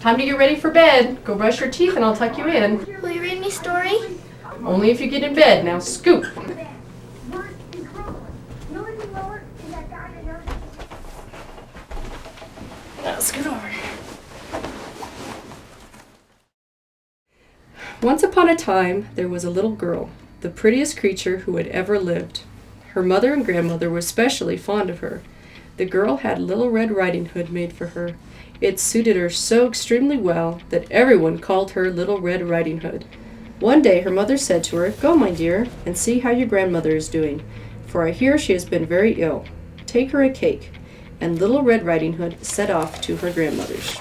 Time to get ready for bed. Go brush your teeth and I'll tuck you in. Will you read me a story? Only if you get in bed. Now scoop. Now scoot over. Once upon a time, there was a little girl, the prettiest creature who had ever lived. Her mother and grandmother were especially fond of her. The girl had a Little Red Riding Hood made for her. It suited her so extremely well that everyone called her Little Red Riding Hood. One day her mother said to her, "Go, my dear, and see how your grandmother is doing, for I hear she has been very ill. Take her a cake." And Little Red Riding Hood set off to her grandmother's.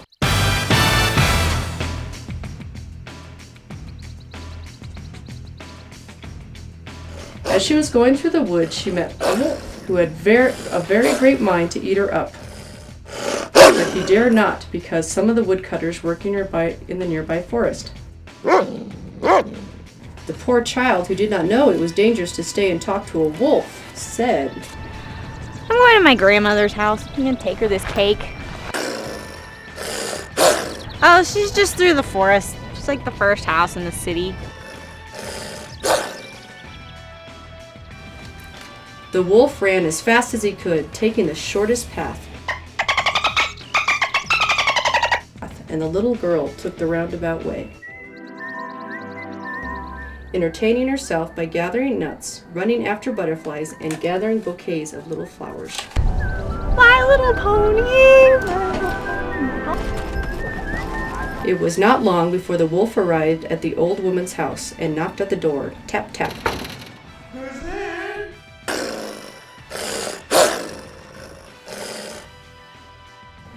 As she was going through the woods, she met a wolf who had a very great mind to eat her up. But he dared not, because some of the woodcutters working in the nearby forest. The poor child, who did not know it was dangerous to stay and talk to a wolf, said, "I'm going to my grandmother's house. I'm going to take her this cake." "Oh, she's just through the forest. She's like the first house in the city." The wolf ran as fast as he could, taking the shortest path. And the little girl took the roundabout way, entertaining herself by gathering nuts, running after butterflies, and gathering bouquets of little flowers. My little pony. It was not long before the wolf arrived at the old woman's house and knocked at the door. Tap, tap. Who's there?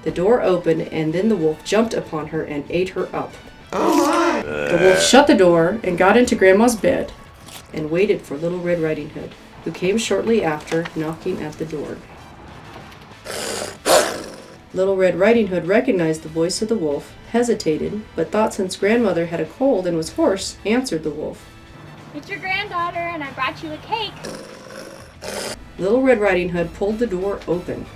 The door opened, and then the wolf jumped upon her and ate her up. Oh my! The wolf shut the door and got into Grandma's bed and waited for Little Red Riding Hood, who came shortly after, knocking at the door. Little Red Riding Hood recognized the voice of the wolf, hesitated, but thought since Grandmother had a cold and was hoarse, answered the wolf. "It's your granddaughter, and I brought you a cake." Little Red Riding Hood pulled the door open.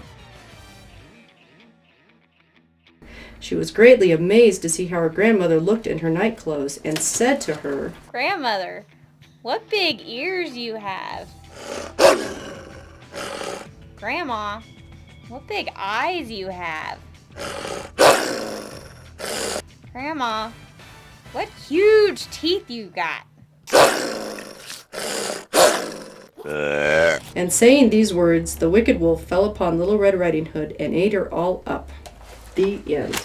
She was greatly amazed to see how her grandmother looked in her night clothes and said to her, "Grandmother, what big ears you have." "Grandma, what big eyes you have." "Grandma, what huge teeth you got." And saying these words, the wicked wolf fell upon Little Red Riding Hood and ate her all up. The end.